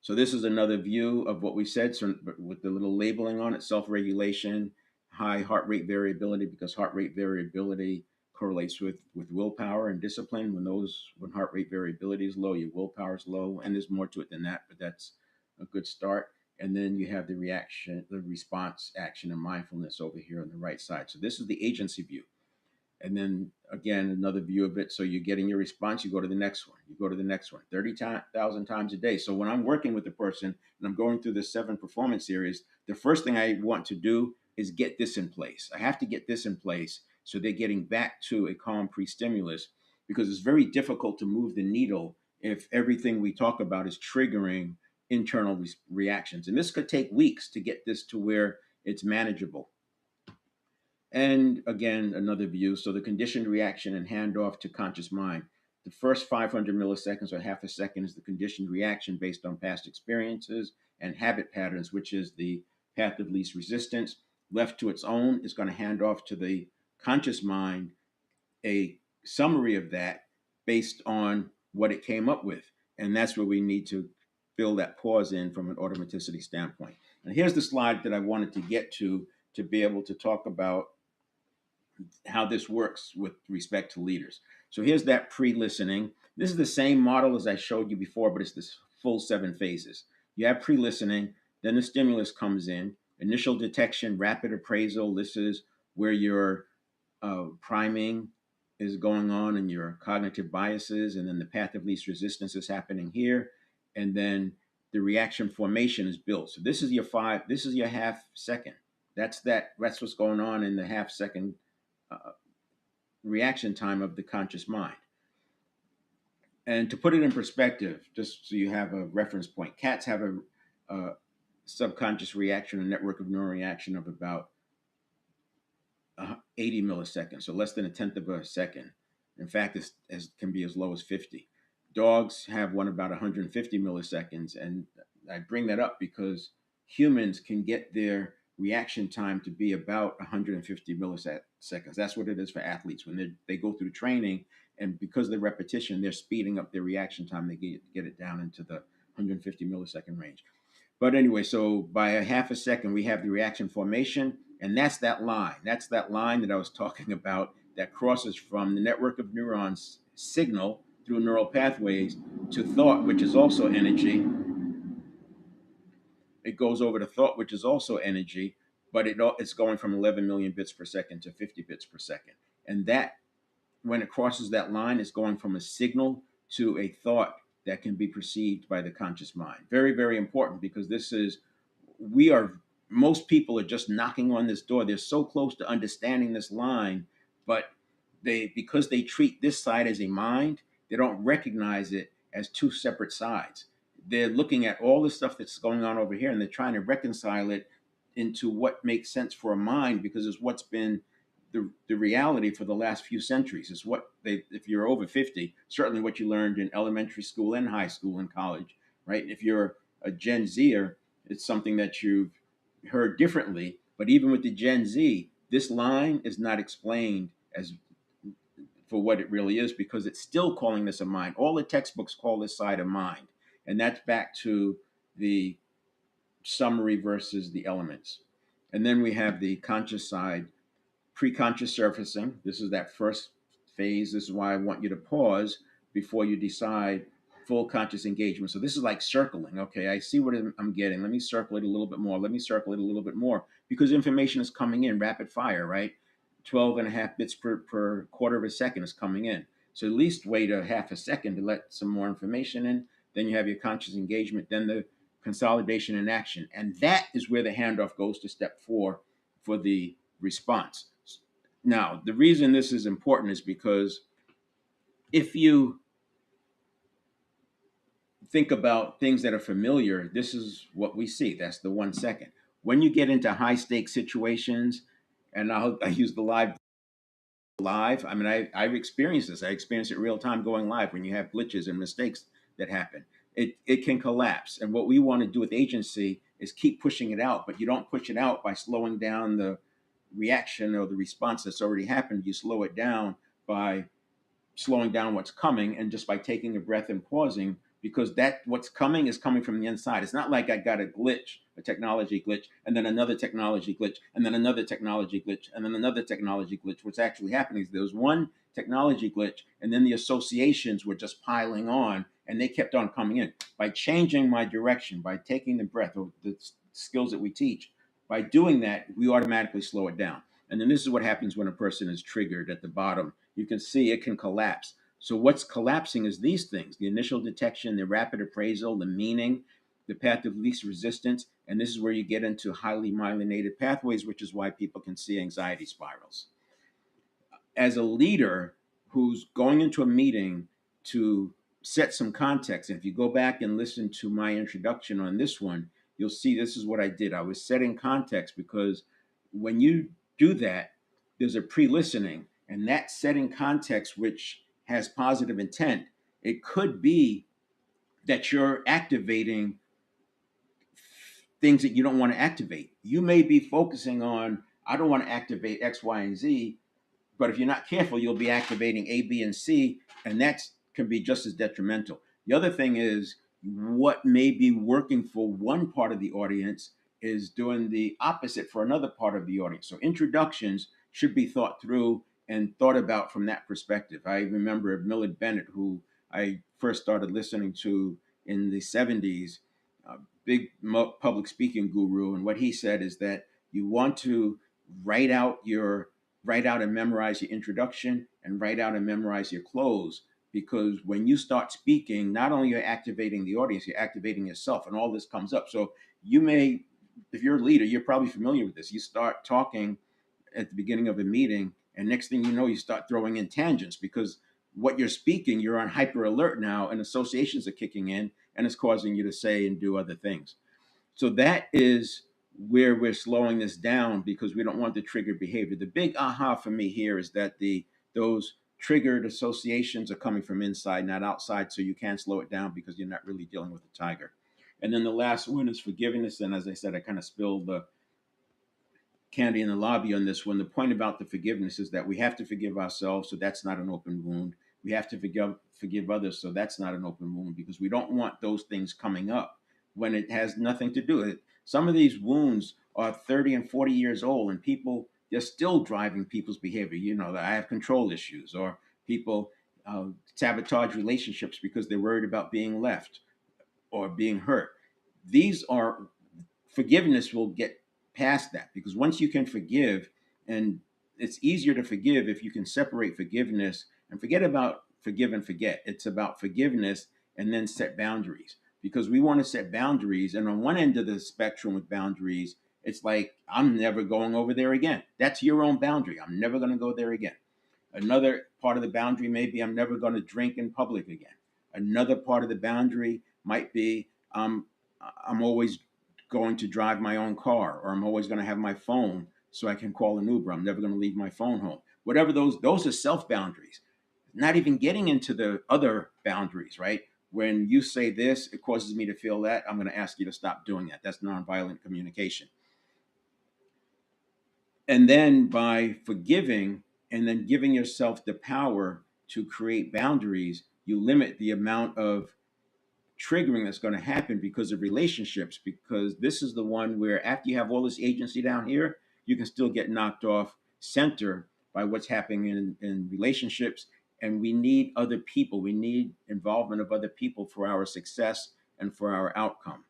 So this is another view of what we said, so with the little labeling on it: self-regulation, high heart rate variability, because heart rate variability correlates with willpower and discipline. When heart rate variability is low, your willpower is low, and there's more to it than that, but that's a good start. And then you have the reaction, the response, action, and mindfulness over here on the right side. So this is the agency view. And then again, another view of it. So you're getting your response, you go to the next one, you go to the next one, 30,000 times a day. So when I'm working with a person and I'm going through the 7 performance series, the first thing I want to do is get this in place. I have to get this in place so they're getting back to a calm pre-stimulus, because it's very difficult to move the needle if everything we talk about is triggering internal reactions. And this could take weeks to get this to where it's manageable. And again, another view. So the conditioned reaction and handoff to conscious mind. The first 500 milliseconds or half a second is the conditioned reaction based on past experiences and habit patterns, which is the path of least resistance. Left to its own, is going to hand off to the conscious mind a summary of that based on what it came up with. And that's where we need to fill that pause in from an automaticity standpoint. And here's the slide that I wanted to get to be able to talk about how this works with respect to leaders. So here's that pre-listening. This is the same model as I showed you before, but it's this full 7 phases. You have pre-listening, then the stimulus comes in, initial detection, rapid appraisal. This is where your priming is going on and your cognitive biases, and then the path of least resistance is happening here, and then the reaction formation is built. So this is your half second. That's what's going on in the half second reaction time of the conscious mind. And to put it in perspective, just so you have a reference point, cats have a subconscious reaction, a network of neural reaction of about 80 milliseconds, so less than a tenth of a second. In fact, it can be as low as 50. Dogs have one about 150 milliseconds. And I bring that up because humans can get their reaction time to be about 150 milliseconds. That's what it is for athletes when they go through training. And because of the repetition, they're speeding up their reaction time. They get it down into the 150 millisecond range. But anyway, so by a half a second, we have the reaction formation, and that's that line. That's that line that I was talking about that crosses from the network of neurons signal through neural pathways to thought, which is also energy. It goes over to thought, which is also energy, but it's going from 11 million bits per second to 50 bits per second. And that, when it crosses that line, is going from a signal to a thought that can be perceived by the conscious mind. Very, very important, because this is, we are, most people are just knocking on this door. They're so close to understanding this line, but because they treat this side as a mind, they don't recognize it as two separate sides. They're looking at all the stuff that's going on over here, and they're trying to reconcile it into what makes sense for a mind, because it's what's been the reality for the last few centuries. Is what they, if you're over 50, certainly what you learned in elementary school and high school and college, right? If you're a Gen Zer, it's something that you've heard differently. But even with the Gen Z, this line is not explained as for what it really is, because it's still calling this a mind. All the textbooks call this side a mind. And that's back to the summary versus the elements. And then we have the conscious side, pre-conscious surfacing. This is that first phase. This is why I want you to pause before you decide full conscious engagement. So this is like circling. Okay, I see what I'm getting. Let me circle it a little bit more. Let me circle it a little bit more, because information is coming in rapid fire, right? 12 and a half bits per quarter of a second is coming in. So at least wait a half a second to let some more information in. Then you have your conscious engagement, then the consolidation and action. And that is where the handoff goes to step 4 for the response. Now, the reason this is important is because if you think about things that are familiar, this is what we see. That's the 1 second. When you get into high stakes situations, and I use the live. I mean, I've experienced this. I experienced it real time going live when you have glitches and mistakes that happen. It can collapse. And what we want to do with agency is keep pushing it out, but you don't push it out by slowing down the reaction or the response that's already happened. You slow it down by slowing down what's coming, and just by taking a breath and pausing, because that what's coming is coming from the inside. It's not like I got a glitch, a technology glitch, and then another technology glitch, and then another technology glitch, and then another technology glitch. What's actually happening is there was one technology glitch, and then the associations were just piling on, and they kept on coming in. By changing my direction, by taking the breath, or the skills that we teach, by doing that, we automatically slow it down. And then this is what happens when a person is triggered at the bottom. You can see it can collapse. So what's collapsing is these things: the initial detection, the rapid appraisal, the meaning, the path of least resistance. And this is where you get into highly myelinated pathways, which is why people can see anxiety spirals. As a leader who's going into a meeting to set some context, and if you go back and listen to my introduction on this one, you'll see this is what I did. I was setting context, because when you do that, there's a pre-listening, and that setting context, which has positive intent, it could be that you're activating things that you don't want to activate. You may be focusing on, I don't want to activate X, Y, and Z, but if you're not careful, you'll be activating A, B, and C, and that can be just as detrimental. The other thing is, what may be working for one part of the audience is doing the opposite for another part of the audience. So introductions should be thought through and thought about from that perspective. I remember Millard Bennett, who I first started listening to in the 70s, a big public speaking guru, and what he said is that you want to write out your write out and memorize your introduction, and write out and memorize your close, because when you start speaking, not only you're activating the audience, you're activating yourself, and all this comes up. So you may, if you're a leader, you're probably familiar with this. You start talking at the beginning of a meeting, and next thing you know, you start throwing in tangents, because what you're speaking, you're on hyper alert now, and associations are kicking in, and it's causing you to say and do other things. So that is where we're slowing this down, because we don't want the trigger behavior. The big aha for me here is that those triggered associations are coming from inside, not outside. So you can slow it down because you're not really dealing with a tiger. And then the last one is forgiveness. And as I said, I kind of spilled the candy in the lobby on this one. The point about the forgiveness is that we have to forgive ourselves, so that's not an open wound. We have to forgive others, so that's not an open wound, because we don't want those things coming up when it has nothing to do with it. Some of these wounds are 30 and 40 years old, and people, they're still driving people's behavior. You know, that I have control issues, or people sabotage relationships because they're worried about being left or being hurt. These are Forgiveness will get past that, because once you can forgive, and it's easier to forgive if you can separate forgiveness and forget about forgive and forget. It's about forgiveness and then set boundaries, because we want to set boundaries. And on one end of the spectrum with boundaries, it's like, I'm never going over there again. That's your own boundary. I'm never going to go there again. Another part of the boundary may be, I'm never going to drink in public again. Another part of the boundary might be, I'm always going to drive my own car, or I'm always going to have my phone so I can call an Uber. I'm never going to leave my phone home. Whatever those are self boundaries. Not even getting into the other boundaries, right? When you say this, it causes me to feel that, I'm going to ask you to stop doing that. That's nonviolent communication. And then by forgiving and then giving yourself the power to create boundaries, you limit the amount of triggering that's going to happen because of relationships. Because this is the one where, after you have all this agency down here, you can still get knocked off center by what's happening in relationships. And we need other people. We need involvement of other people for our success and for our outcome.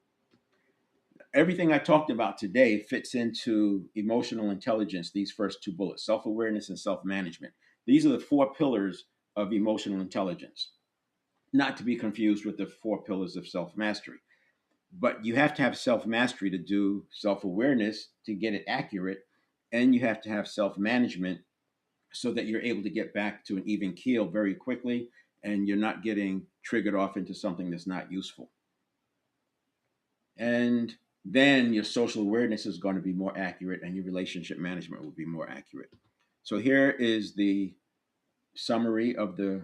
Everything I talked about today fits into emotional intelligence, these first two bullets: self awareness and self management. These are the four pillars of emotional intelligence, not to be confused with the four pillars of self mastery. But you have to have self mastery to do self awareness to get it accurate, and you have to have self management so that you're able to get back to an even keel very quickly, and you're not getting triggered off into something that's not useful. And then your social awareness is going to be more accurate, and your relationship management will be more accurate. So here is the summary of the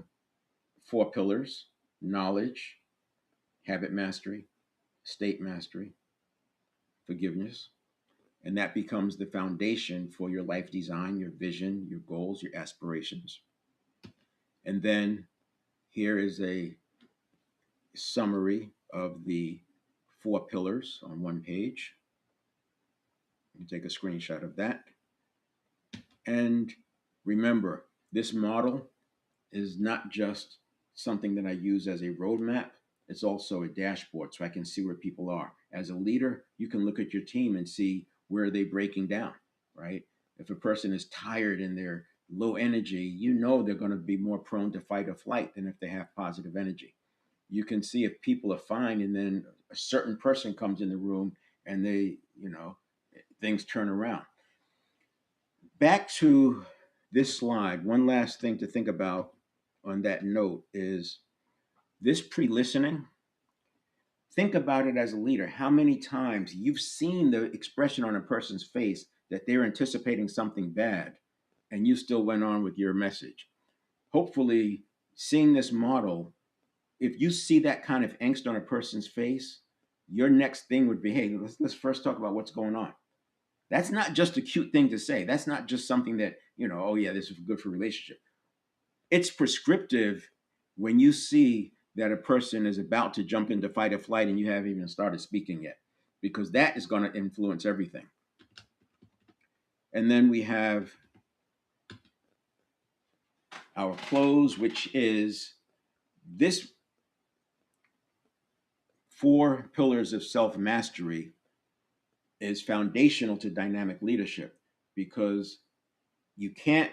four pillars: knowledge, habit mastery, state mastery, forgiveness. And that becomes the foundation for your life design, your vision, your goals, your aspirations. And then here is a summary of the four pillars on one page. You take a screenshot of that. And remember, this model is not just something that I use as a roadmap, it's also a dashboard so I can see where people are. As a leader, you can look at your team and see where they're breaking down, right? If a person is tired and they're low energy, you know they're going to be more prone to fight or flight than if they have positive energy. You can see if people are fine and then a certain person comes in the room and things turn around. Back to this slide, one last thing to think about on that note is this pre listening. Think about it as a leader. How many times you've seen the expression on a person's face that they're anticipating something bad, and you still went on with your message? Hopefully, seeing this model, if you see that kind of angst on a person's face, your next thing would be, hey, let's first talk about what's going on. That's not just a cute thing to say. That's not just something that, oh yeah, this is good for relationship. It's prescriptive when you see that a person is about to jump into fight or flight and you haven't even started speaking yet, because that is going to influence everything. And then we have our close, which is this four pillars of self mastery is foundational to dynamic leadership, because you can't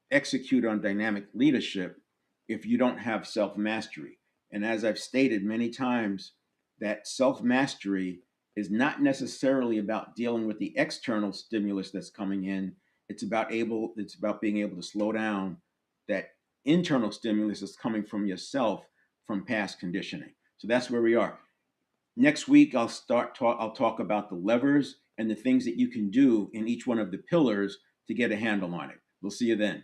execute on dynamic leadership if you don't have self mastery. And as I've stated many times, that self mastery is not necessarily about dealing with the external stimulus that's coming in. It's about being able to slow down that internal stimulus that's coming from yourself from past conditioning. So that's where we are. Next week, I'll talk about the levers and the things that you can do in each one of the pillars to get a handle on it. We'll see you then.